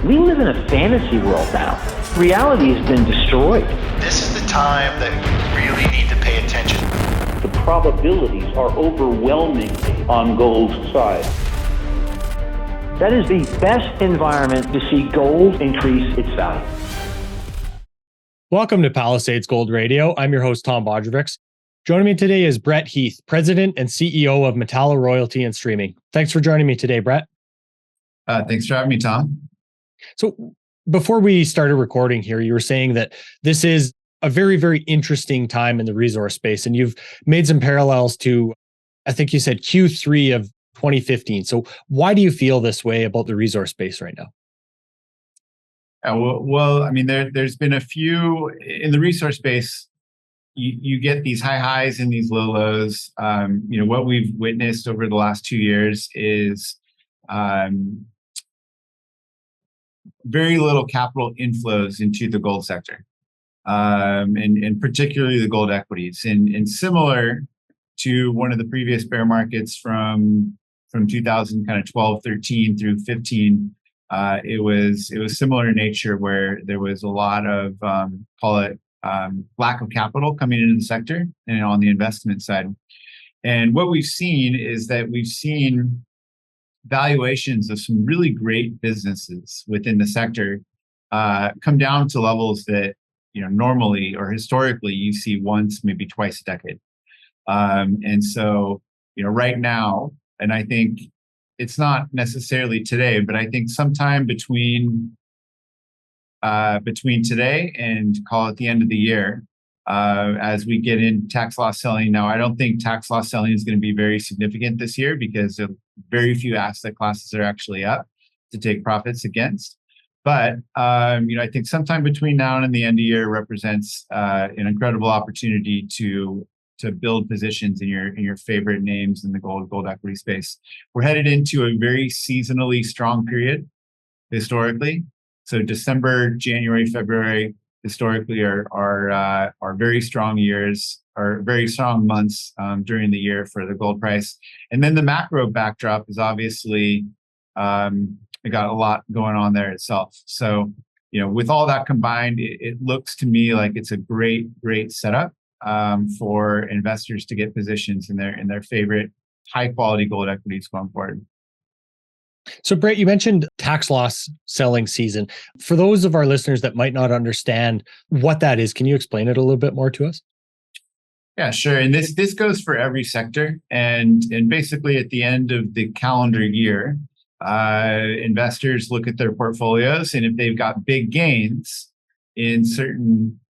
We live in a fantasy world now. Reality has been destroyed. This is the time that you really need to pay attention. The probabilities are overwhelming on gold's side. That is the best environment to see gold increase its value. Welcome to Palisade's Gold Radio. I'm your host, Tom Bodrovics. Joining me today is Brett Heath, President and CEO of Metallo Royalty and Streaming. Thanks for joining me today, Brett. Thanks for having me, Tom. So before we started recording here, you were saying that this is a very, very interesting time in the resource space, and you've made some parallels to, I think you said Q3 of 2015. So why do you feel this way about the resource space right now? There's been a few in the resource space. You get these high highs and these low lows. What we've witnessed over the last 2 years is very little capital inflows into the gold sector, and particularly the gold equities. And similar to one of the previous bear markets from 2012, 13 through 15, it was similar in nature, where there was a lot of lack of capital coming into the sector and on the investment side. And what we've seen is that we've seen valuations of some really great businesses within the sector come down to levels that normally or historically you see once, maybe twice a decade. And so right now, and I think it's not necessarily today, but I think sometime between today and call it the end of the year, as we get in tax loss selling. Now, I don't think tax loss selling is going to be very significant this year because very few asset classes are actually up to take profits against. But I think sometime between now and the end of the year represents an incredible opportunity to build positions in your favorite names in the gold equity space. We're headed into a very seasonally strong period historically. So December, January, February historically are very strong years, or very strong months during the year for the gold price. And then the macro backdrop is obviously it got a lot going on there itself. So with all that combined, it looks to me like it's a great setup for investors to get positions in their favorite high quality gold equities going forward. So Brett, you mentioned tax loss selling season. For those of our listeners that might not understand what that is, can you explain it a little bit more to us? Yeah, sure. And this goes for every sector. And basically at the end of the calendar year, investors look at their portfolios, and if they've got big gains in certain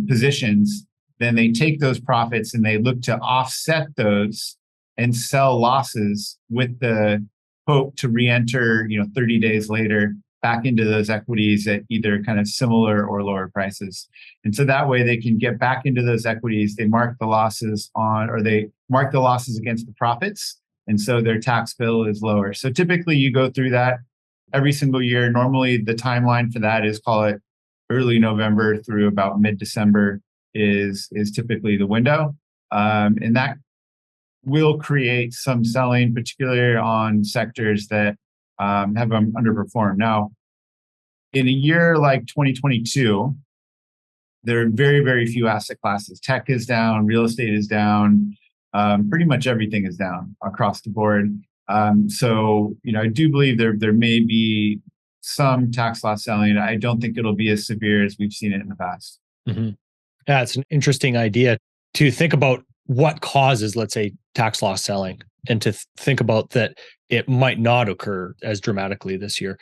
positions, then they take those profits and they look to offset those and sell losses with the hope to re-enter 30 days later back into those equities at either kind of similar or lower prices. And so that way they can get back into those equities. They mark the losses against the profits, and so their tax bill is lower. So typically you go through that every single year. Normally the timeline for that is, call it early November through about mid-December is typically the window. And that will create some selling, particularly on sectors that have underperformed. Now, in a year like 2022, there are very, very few asset classes. Tech is down, real estate is down, pretty much everything is down across the board. So I do believe there may be some tax loss selling. I don't think it'll be as severe as we've seen it in the past. Mm-hmm. Yeah, it's an interesting idea to think about what causes, let's say, tax loss selling, and to think about that it might not occur as dramatically this year.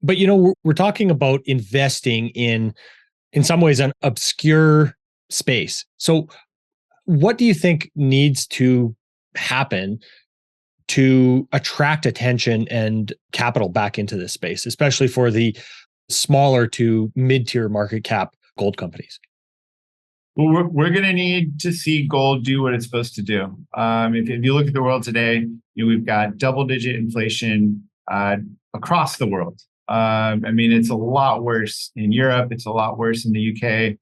But we're talking about investing in some ways an obscure space. So what do you think needs to happen to attract attention and capital back into this space, especially for the smaller to mid-tier market cap gold companies? Well, we're going to need to see gold do what it's supposed to do. If you look at the world today, we've got double-digit inflation across the world. It's a lot worse in Europe. It's a lot worse in the UK.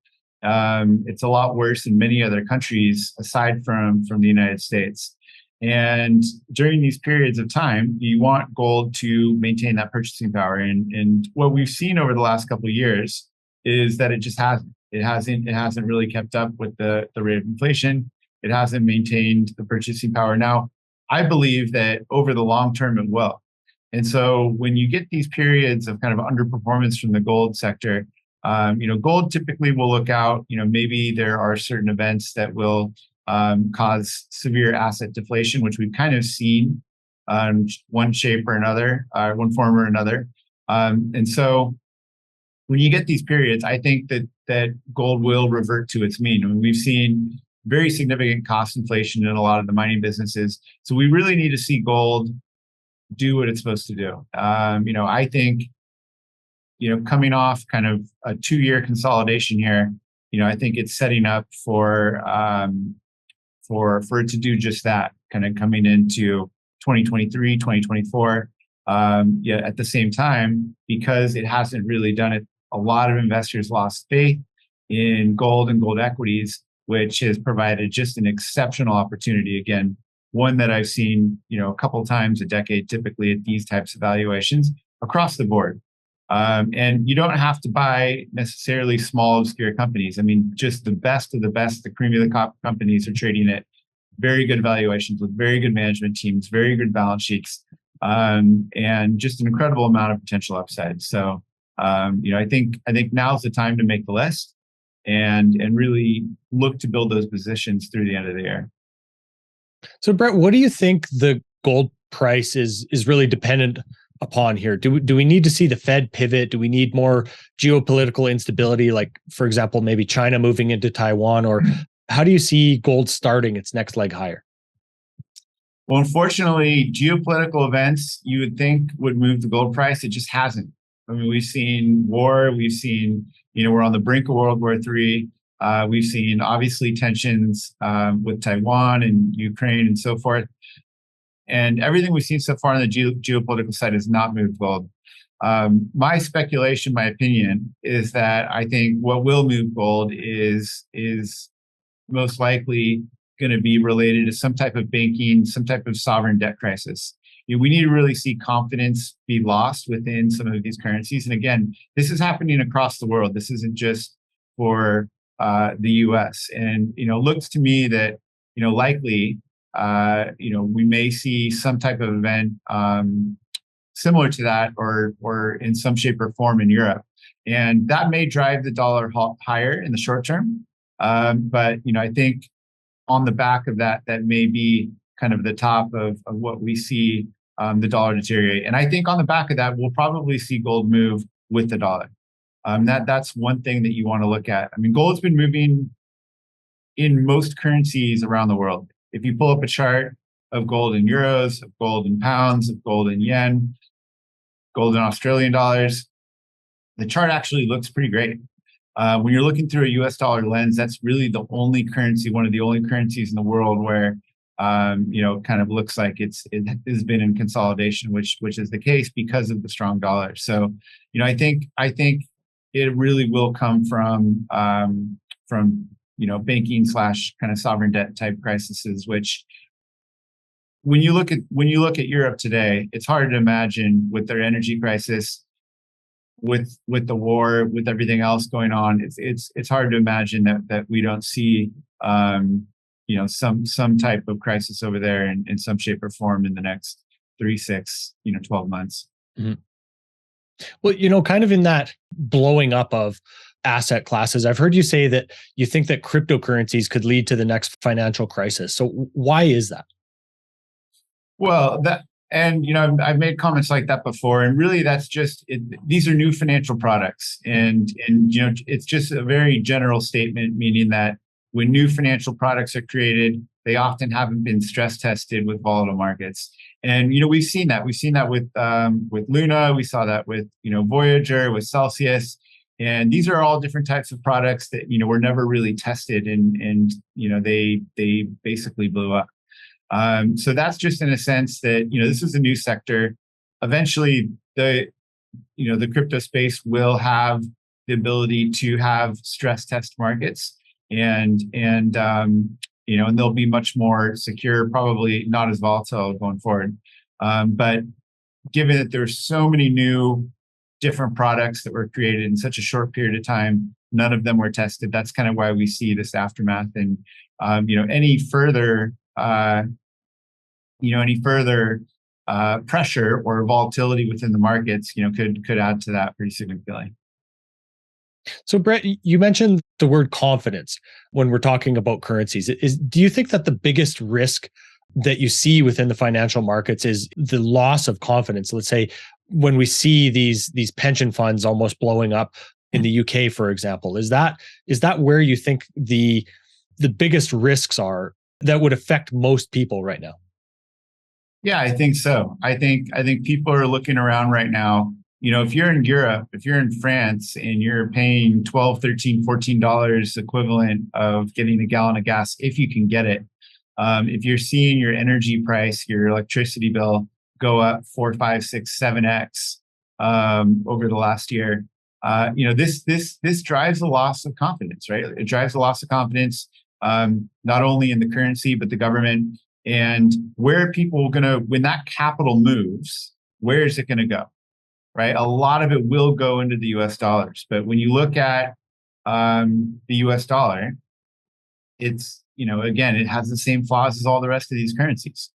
It's a lot worse in many other countries aside from the United States. And during these periods of time, you want gold to maintain that purchasing power. And what we've seen over the last couple of years is that it just hasn't. It hasn't really kept up with the rate of inflation. It hasn't maintained the purchasing power. Now, I believe that over the long term it will. And so when you get these periods of kind of underperformance from the gold sector, gold typically will look out, maybe there are certain events that will cause severe asset deflation, which we've kind of seen one shape or another, one form or another. And so when you get these periods, I think that gold will revert to its mean. I mean, we've seen very significant cost inflation in a lot of the mining businesses. So we really need to see gold do what it's supposed to do. I think, coming off kind of a 2-year consolidation here, I think it's setting up for it to do just that, kind of coming into 2023, 2024. At the same time, because it hasn't really done it, a lot of investors lost faith in gold and gold equities, which has provided just an exceptional opportunity. Again, one that I've seen, a couple of times a decade, typically at these types of valuations across the board. And you don't have to buy necessarily small, obscure companies. I mean, just the best of the best, the cream of the crop companies are trading at very good valuations with very good management teams, very good balance sheets, and just an incredible amount of potential upside. So, I think now's the time to make the list and really look to build those positions through the end of the year. So, Brett, what do you think the gold price is really dependent upon here? Do we need to see the Fed pivot? Do we need more geopolitical instability, like, for example, maybe China moving into Taiwan? Or how do you see gold starting its next leg higher? Well, unfortunately, geopolitical events you would think would move the gold price. It just hasn't. I mean, we've seen war. We've seen, we're on the brink of World War III. We've seen, obviously, tensions with Taiwan and Ukraine and so forth. And everything we've seen so far on the geopolitical side has not moved gold. My speculation, my opinion, is that I think what will move gold is most likely going to be related to some type of banking, some type of sovereign debt crisis. We need to really see confidence be lost within some of these currencies. And again, this is happening across the world. This isn't just for the U.S. And looks to me that likely we may see some type of event similar to that, or in some shape or form in Europe, and that may drive the dollar higher in the short term. But I think on the back of that may be kind of the top of what we see the dollar deteriorate. And I think on the back of that, we'll probably see gold move with the dollar. That's one thing that you want to look at. I mean, gold's been moving in most currencies around the world. If you pull up a chart of gold in euros, of gold in pounds, of gold in yen, gold in Australian dollars, the chart actually looks pretty great. When you're looking through a US dollar lens, that's really the only currency, one of the only currencies in the world where kind of looks like it has been in consolidation, which is the case because of the strong dollar. So, I think it really will come from banking / kind of sovereign debt type crises, which when you look at Europe today, it's hard to imagine with their energy crisis, with the war, with everything else going on. It's hard to imagine that we don't see some type of crisis over there in some shape or form in the next 3, 6, 12 months. Mm-hmm. Well, kind of in that blowing up of asset classes, I've heard you say that you think that cryptocurrencies could lead to the next financial crisis. So why is that? Well, I've made comments like that before, and really that's just these are new financial products, and it's just a very general statement, meaning that when new financial products are created, they often haven't been stress tested with volatile markets. And we've seen that with Luna, we saw that with Voyager, with Celsius. And these are all different types of products that were never really tested, and they basically blew up. So that's just in a sense that this is a new sector. Eventually, the crypto space will have the ability to have stress test markets, and and they'll be much more secure, probably not as volatile going forward. But given that there's so many new different products that were created in such a short period of time, none of them were tested. That's kind of why we see this aftermath. And any further pressure or volatility within the markets, could add to that pretty significantly. So, Brett, you mentioned the word confidence when we're talking about currencies. Do you think that the biggest risk that you see within the financial markets is the loss of confidence? Let's say when we see these pension funds almost blowing up in the UK, for example, is that where you think the biggest risks are that would affect most people right now? Yeah, I think so. I think people are looking around right now. If you're in Europe, if you're in France and you're paying $12, $13, $14 equivalent of getting a gallon of gas, if you can get it, if you're seeing your energy price, your electricity bill go up 4, 5, 6, 7x over the last year, this drives a loss of confidence, right? It drives a loss of confidence, not only in the currency but the government. And where are people when that capital moves, where is it going to go? Right? A lot of it will go into the US dollars. But when you look at the US dollar, it's, again, it has the same flaws as all the rest of these currencies.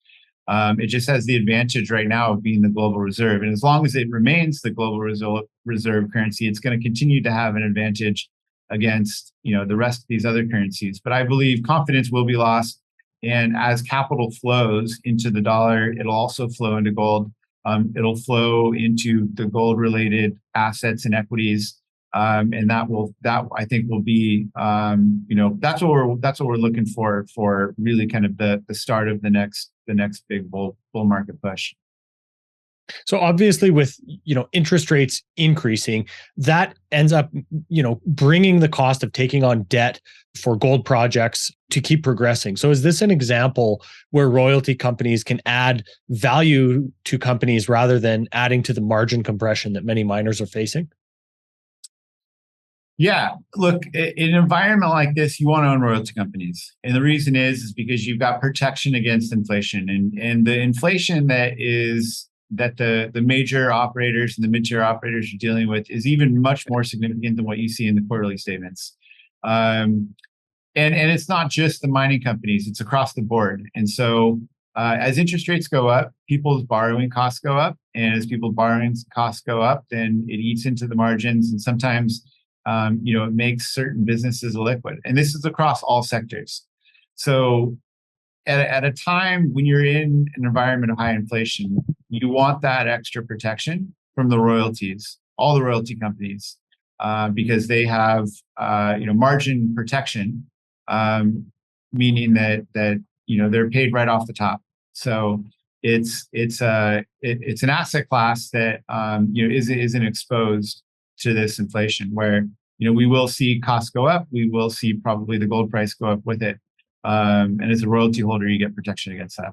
It just has the advantage right now of being the global reserve. And as long as it remains the global reserve currency, it's going to continue to have an advantage against, the rest of these other currencies. But I believe confidence will be lost. And as capital flows into the dollar, it'll also flow into gold. It'll flow into the gold-related assets and equities, and that I think will be, that's what we're looking for really kind of the start of the next big bull market push. So obviously, with interest rates increasing, that ends up bringing the cost of taking on debt for gold projects to keep progressing. So is this an example where royalty companies can add value to companies rather than adding to the margin compression that many miners are facing? Yeah, look, in an environment like this, you want to own royalty companies. And the reason is because you've got protection against inflation. And the inflation that the major operators and the mid-tier operators are dealing with is even much more significant than what you see in the quarterly statements. And it's not just the mining companies, it's across the board. And so as interest rates go up, people's borrowing costs go up. And as people's borrowing costs go up, then it eats into the margins. And sometimes, it makes certain businesses illiquid. And this is across all sectors. So at a time when you're in an environment of high inflation, you want that extra protection from the royalties, all the royalty companies, because they have margin protection, meaning that they're paid right off the top. So it's an asset class that isn't exposed to this inflation, where we will see costs go up, we will see probably the gold price go up with it. And as a royalty holder, you get protection against that.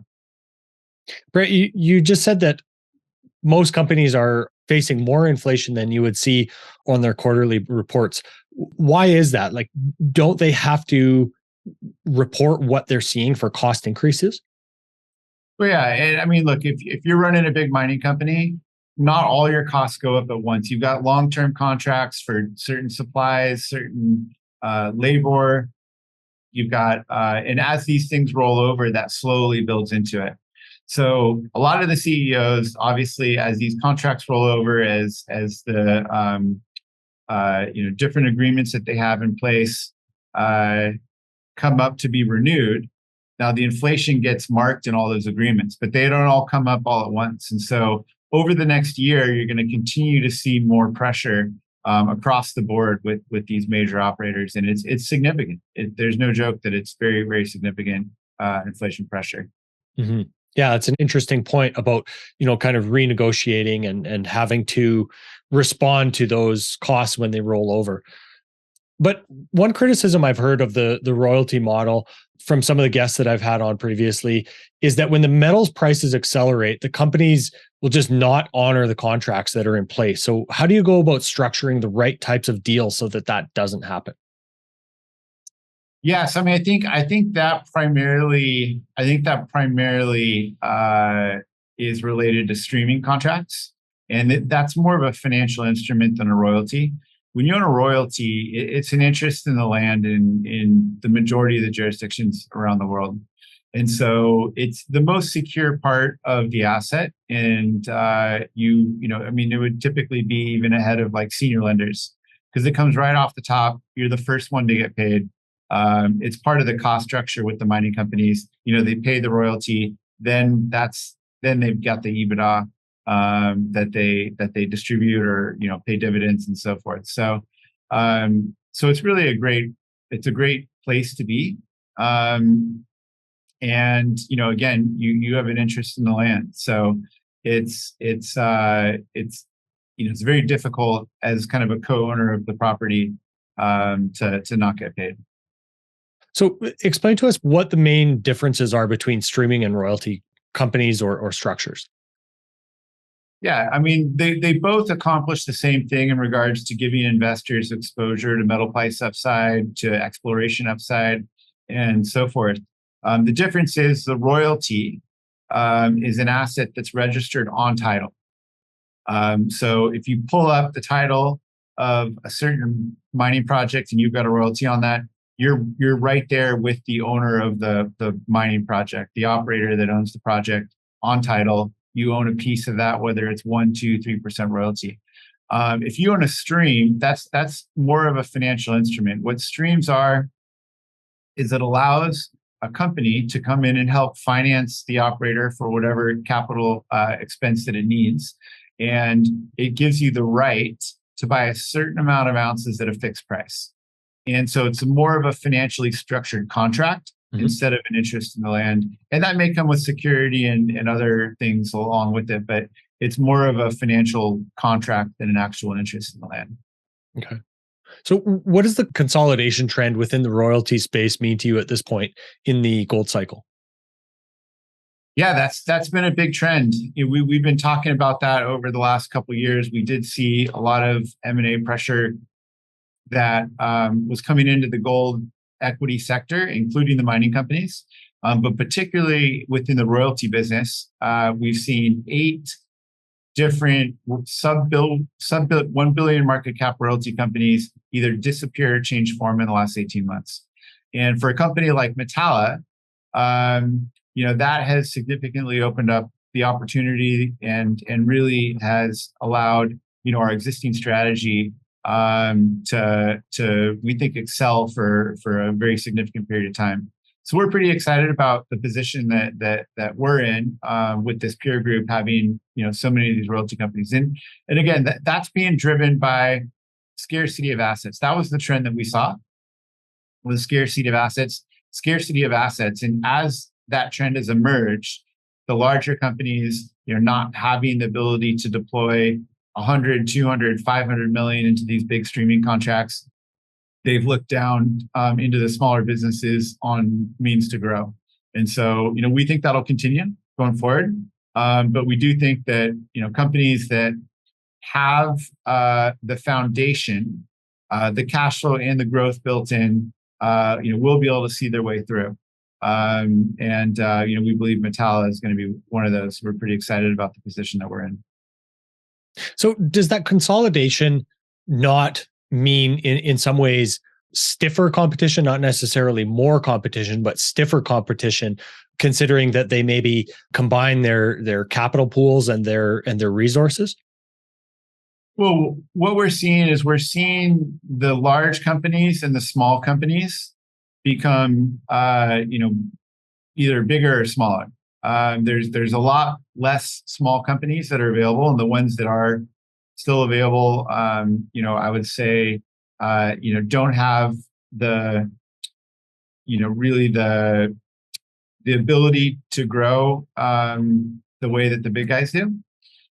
Brett, you just said that most companies are facing more inflation than you would see on their quarterly reports. Why is that? Like, don't they have to report what they're seeing for cost increases? Well, yeah. And I mean, look, if you're running a big mining company, not all your costs go up at once. You've got long-term contracts for certain supplies, certain labor. You've got, and as these things roll over, that slowly builds into it. So a lot of the CEOs, obviously, as these contracts roll over, as the different agreements that they have in place come up to be renewed. Now the inflation gets marked in all those agreements, but they don't all come up all at once. And so over the next year, you're going to continue to see more pressure across the board with these major operators, and it's significant. There's no joke that it's very, very significant inflation pressure. Mm-hmm. Yeah, it's an interesting point about kind of renegotiating and having to respond to those costs when they roll over. But one criticism I've heard of the royalty model from some of the guests that I've had on previously is that when the metals prices accelerate, the companies will just not honor the contracts that are in place. So how do you go about structuring the right types of deals so that doesn't happen? Yes, I mean, I think that primarily is related to streaming contracts, and that's more of a financial instrument than a royalty. When you own a royalty, it's an interest in the land in the majority of the jurisdictions around the world, and so it's the most secure part of the asset. And I mean, it would typically be even ahead of like senior lenders because it comes right off the top. You're the first one to get paid. It's part of the cost structure with the mining companies. They pay the royalty, then they've got the EBITDA that they distribute or pay dividends and so forth. So it's really a great place to be. And again, you have an interest in the land, so it's very difficult as kind of a co-owner of the property to not get paid. So explain to us what the main differences are between streaming and royalty companies or structures. Yeah, I mean, they both accomplish the same thing in regards to giving investors exposure to metal price upside, to exploration upside, and so forth. The difference is the royalty is an asset that's registered on title. So if you pull up the title of a certain mining project and you've got a royalty on that, you're right there with the owner of the mining project, the operator that owns the project on title. You own a piece of that, whether it's 1%, 2%, 3% royalty. If you own a stream, that's more of a financial instrument. What streams are is it allows a company to come in and help finance the operator for whatever capital expense that it needs, and it gives you the right to buy a certain amount of ounces at a fixed price. And so it's more of a financially structured contract instead of an interest in the land. And that may come with security and other things along with it, but it's more of a financial contract than an actual interest in the land. Okay. So what does the consolidation trend within the royalty space mean to you at this point in the gold cycle? Yeah, that's been a big trend. We've been talking about that over the last couple of years. We did see a lot of M&A pressure that was coming into the gold equity sector, including the mining companies, but particularly within the royalty business. We've seen 8 different sub 1 billion market cap royalty companies either disappear or change form in the last 18 months. And for a company like Metalla, that has significantly opened up the opportunity and really has allowed our existing strategy to we think excel for a very significant period of time. So we're pretty excited about the position that we're in with this peer group having so many of these royalty companies. And again, that's being driven by scarcity of assets. That was the trend that we saw, was scarcity of assets. And as that trend has emerged, the larger companies, not having the ability to deploy 100, 200, 500 million into these big streaming contracts, they've looked down into the smaller businesses on means to grow. And so, we think that'll continue going forward. But we do think that, companies that have the foundation, the cash flow and the growth built in, will be able to see their way through. We believe Metalla is going to be one of those. We're pretty excited about the position that we're in. So does that consolidation not mean in some ways stiffer competition, not necessarily more competition, but stiffer competition, considering that they maybe combine their capital pools and their resources? Well, what we're seeing is the large companies and the small companies become either bigger or smaller. There's a lot less small companies that are available, and the ones that are still available, I would say, don't have the, really the ability to grow the way that the big guys do.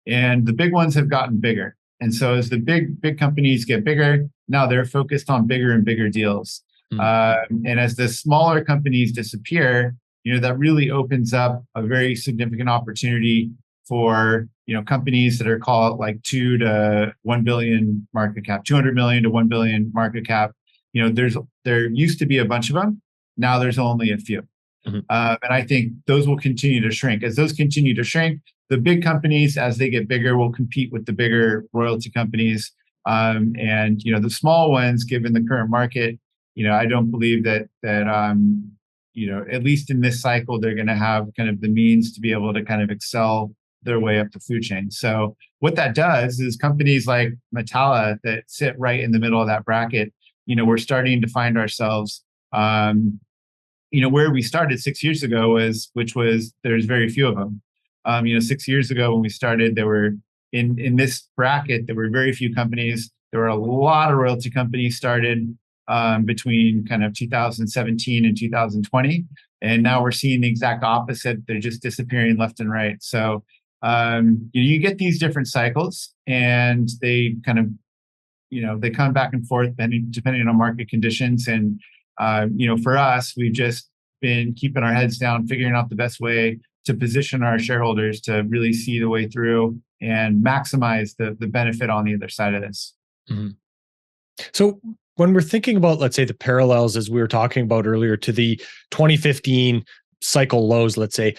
And the big ones have gotten bigger. And so as the big companies get bigger, now they're focused on bigger and bigger deals. And as the smaller companies disappear, that really opens up a very significant opportunity for, companies that are called like 2 to 1 billion market cap, 200 million to 1 billion market cap, there used to be a bunch of them. Now there's only a few. And I think those will continue to shrink. As those continue to shrink, the big companies, as they get bigger, will compete with the bigger royalty companies. And the small ones, given the current market, I don't believe that at least in this cycle, they're going to have kind of the means to be able to kind of excel their way up the food chain. So what that does is companies like Metalla that sit right in the middle of that bracket, we're starting to find ourselves, where we started 6 years ago which was there's very few of them. 6 years ago when we started, there were in this bracket, there were very few companies. There were a lot of royalty companies started between kind of 2017 and 2020. And now we're seeing the exact opposite. They're just disappearing left and right. So you get these different cycles, and they kind of, they come back and forth depending on market conditions. And for us, we've just been keeping our heads down, figuring out the best way to position our shareholders to really see the way through and maximize the benefit on the other side of this. Mm-hmm. So when we're thinking about, let's say, the parallels, as we were talking about earlier, to the 2015 cycle lows, let's say,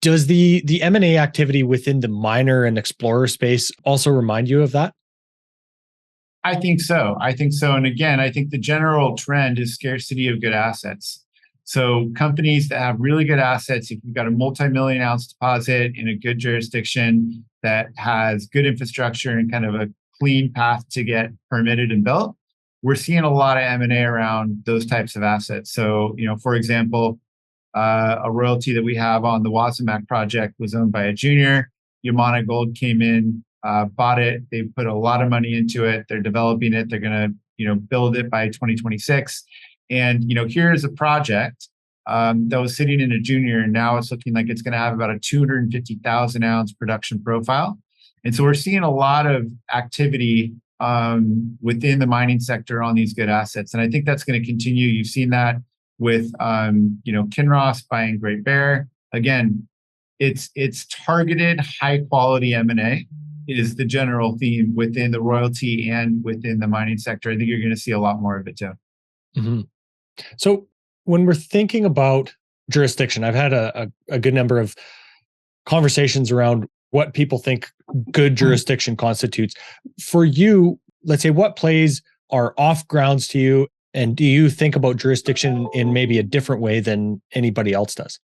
does the M&A activity within the miner and explorer space also remind you of that? I think so. And again, I think the general trend is scarcity of good assets. So companies that have really good assets, if you've got a multi-million ounce deposit in a good jurisdiction that has good infrastructure and kind of a clean path to get permitted and built, we're seeing a lot of M&A around those types of assets. So, for example, a royalty that we have on the Wasamac project was owned by a junior. Yamana Gold came in, bought it. They put a lot of money into it. They're developing it. They're going to, build it by 2026. And, here's a project that was sitting in a junior, and now it's looking like it's going to have about a 250,000 ounce production profile. And so we're seeing a lot of activity within the mining sector on these good assets. And I think that's going to continue. You've seen that with, Kinross buying Great Bear. Again, it's targeted high quality M&A is the general theme within the royalty and within the mining sector. I think you're going to see a lot more of it too. Mm-hmm. So when we're thinking about jurisdiction, I've had a good number of conversations around what people think good jurisdiction constitutes. For you, let's say, what plays are off grounds to you, and do you think about jurisdiction in maybe a different way than anybody else does?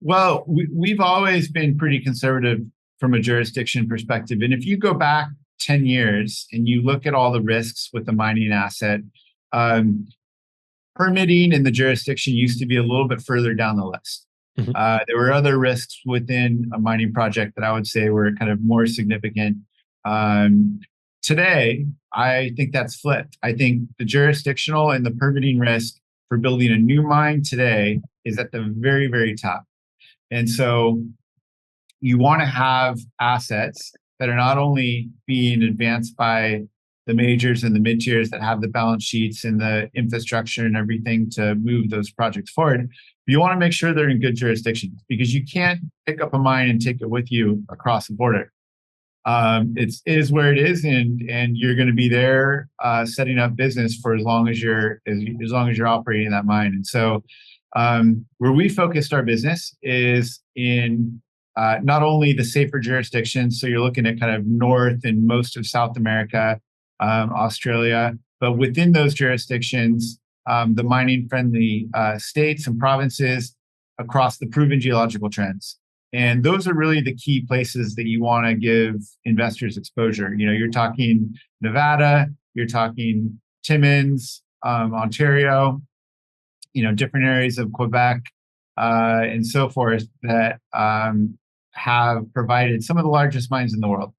Well, we've always been pretty conservative from a jurisdiction perspective. And if you go back 10 years and you look at all the risks with the mining asset, permitting in the jurisdiction used to be a little bit further down the list. Mm-hmm. There were other risks within a mining project that I would say were kind of more significant. Today, I think that's flipped. I think the jurisdictional and the permitting risk for building a new mine today is at the very, very top. And so you want to have assets that are not only being advanced by the majors and the mid-tiers that have the balance sheets and the infrastructure and everything to move those projects forward, but you want to make sure they're in good jurisdictions, because you can't pick up a mine and take it with you across the border. It is where it is, and you're going to be there setting up business for as long as you're operating that mine. And so where we focused our business is in not only the safer jurisdictions, so you're looking at kind of North and most of South America, Australia, but within those jurisdictions, the mining-friendly states and provinces across the proven geological trends. And those are really the key places that you want to give investors exposure. You're talking Nevada, you're talking Timmins, Ontario, different areas of Quebec, and so forth that have provided some of the largest mines in the world.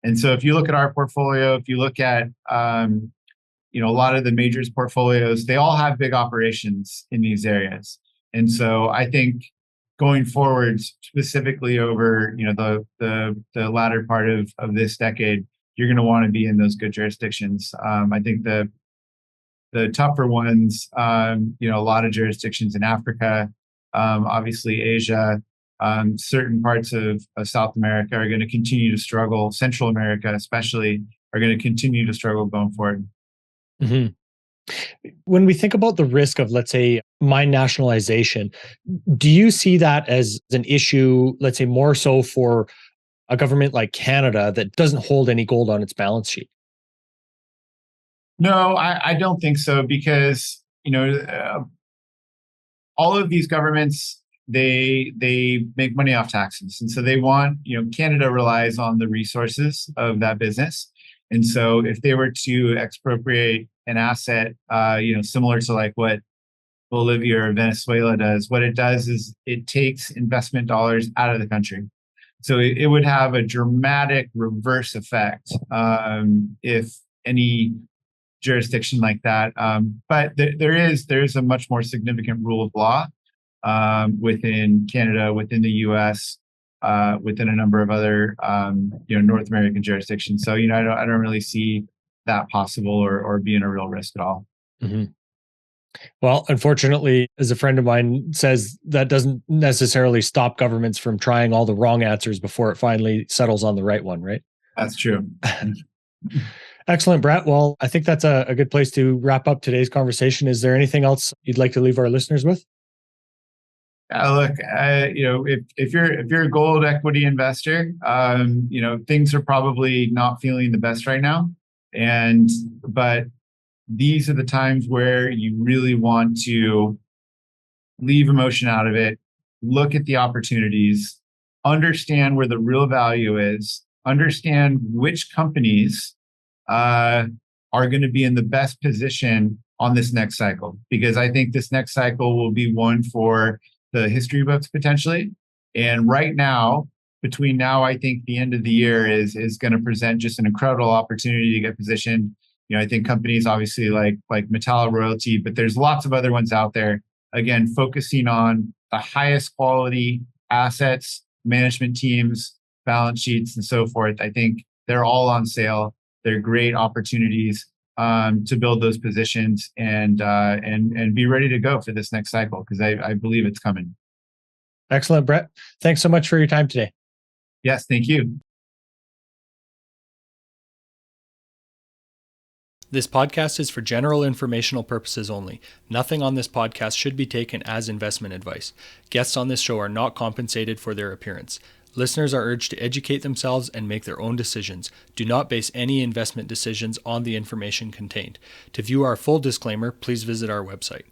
And so if you look at our portfolio, if you look at a lot of the majors portfolios, they all have big operations in these areas. And so I think going forward, specifically over the latter part of this decade, you're going to want to be in those good jurisdictions. I think the tougher ones, a lot of jurisdictions in Africa, obviously Asia, certain parts of South America are going to continue to struggle. Central America, especially, are going to continue to struggle going forward. Mhm. When we think about the risk of, let's say, mine nationalization, do you see that as an issue, let's say more so for a government like Canada that doesn't hold any gold on its balance sheet? No, I don't think so, because all of these governments, they make money off taxes, and so they want, Canada relies on the resources of that business, and so if they were to expropriate an asset, similar to like what Bolivia or Venezuela does, what it does is it takes investment dollars out of the country. So it would have a dramatic reverse effect if any jurisdiction like that. But there is a much more significant rule of law within Canada, within the U.S., within a number of other North American jurisdictions. So I don't really see that possible or being a real risk at all. Mm-hmm. Well, unfortunately, as a friend of mine says, that doesn't necessarily stop governments from trying all the wrong answers before it finally settles on the right one, right? That's true. Excellent, Brett. Well, I think that's a good place to wrap up today's conversation. Is there anything else you'd like to leave our listeners with? Look, if you're a gold equity investor, things are probably not feeling the best right now, but these are the times where you really want to leave emotion out of it, look at the opportunities, understand where the real value is, understand which companies are going to be in the best position on this next cycle, because I think this next cycle will be one for the history books potentially. And right now, between now, I think the end of the year is going to present just an incredible opportunity to get positioned. I think companies obviously like Metal Royalty, but there's lots of other ones out there. Again, focusing on the highest quality assets, management teams, balance sheets, and so forth. I think they're all on sale. They're great opportunities to build those positions and be ready to go for this next cycle, because I believe it's coming. Excellent, Brett. Thanks so much for your time today. Yes, thank you. This podcast is for general informational purposes only. Nothing on this podcast should be taken as investment advice. Guests on this show are not compensated for their appearance. Listeners are urged to educate themselves and make their own decisions. Do not base any investment decisions on the information contained. To view our full disclaimer, please visit our website.